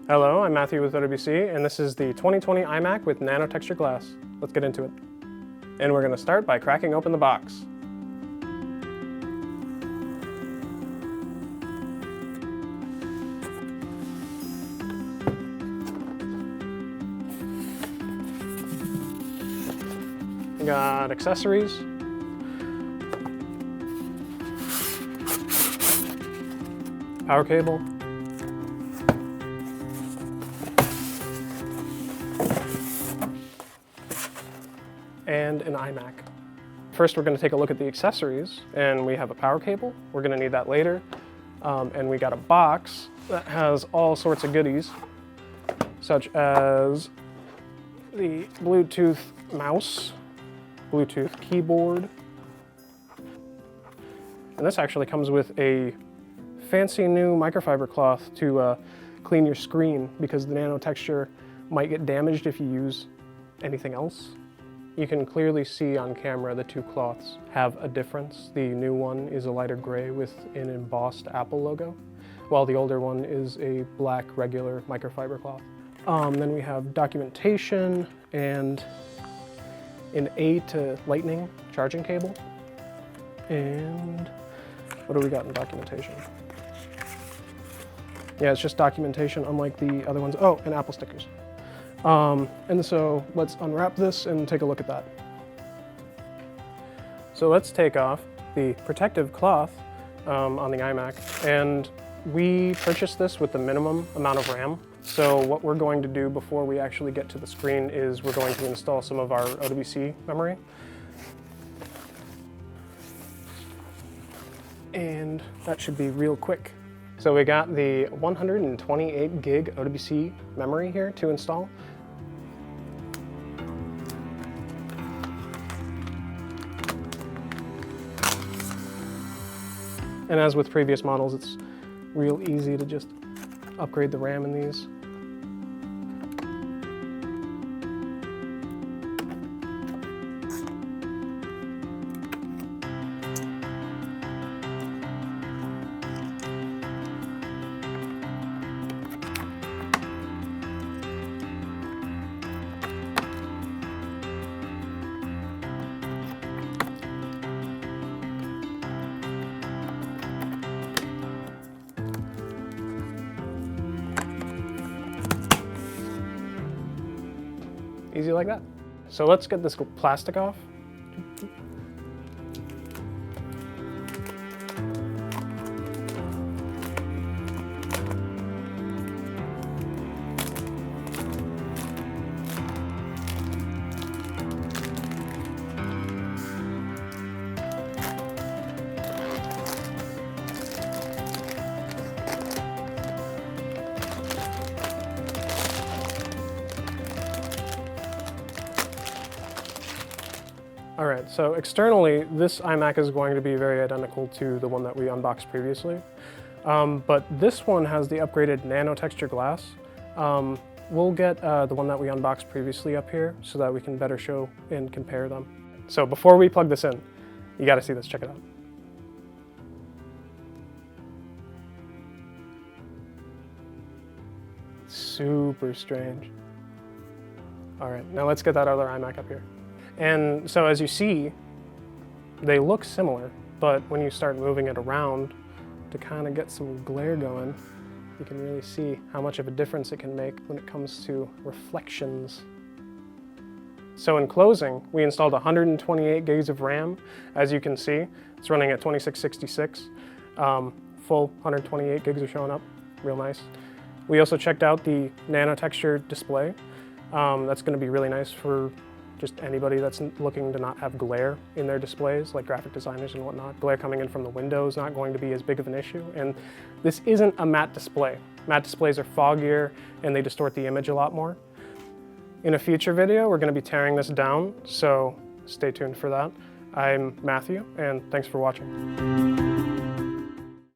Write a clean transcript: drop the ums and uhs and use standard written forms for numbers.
Hello, I'm Matthew with OWC, and this is the 2020 iMac with Nano-Textured Glass. Let's get into it. And we're going to start by cracking open the box. We got accessories, power cable, and an iMac. First, we're going to take a look at the accessories, and we have a power cable. We're going to need that later. And we got a box that has all sorts of goodies, such as the Bluetooth mouse, Bluetooth keyboard, and this actually comes with a fancy new microfiber cloth to clean your screen because the nano-texture might get damaged if you use anything else. You can clearly see on camera the two cloths have a difference. The new one is a lighter gray with an embossed Apple logo, while the older one is a black regular microfiber cloth. Then we have documentation and an A to Lightning charging cable. And what do we got in documentation? Yeah, it's just documentation unlike the other ones. Oh, and Apple stickers. And so let's unwrap this and take a look at that. So let's take off the protective cloth on the iMac, and we purchased this with the minimum amount of RAM. So what we're going to do before we actually get to the screen is we're going to install some of our OWC memory. And that should be real quick. So we got the 128 gig OWC memory here to install. And as with previous models, it's real easy to just upgrade the RAM in these. Easy like that. So let's get this plastic off. All right, so externally, this iMac is going to be very identical to the one that we unboxed previously. But this one has the upgraded Nano-Textured Glass. We'll get the one that we unboxed previously up here so that we can better show and compare them. So before we plug this in, you gotta see this, check it out. Super strange. All right, now let's get that other iMac up here. And so as you see, they look similar, but when you start moving it around to kind of get some glare going, you can really see how much of a difference it can make when it comes to reflections. So in closing, we installed 128 gigs of RAM. As you can see, it's running at 2666. Full 128 gigs are showing up, real nice. We also checked out the nano-texture display. That's going to be really nice for just anybody that's looking to not have glare in their displays, like graphic designers and whatnot. Glare coming in from the window is not going to be as big of an issue. And this isn't a matte display. Matte displays are foggier and they distort the image a lot more. In a future video, we're going to be tearing this down, so stay tuned for that. I'm Matthew, and thanks for watching.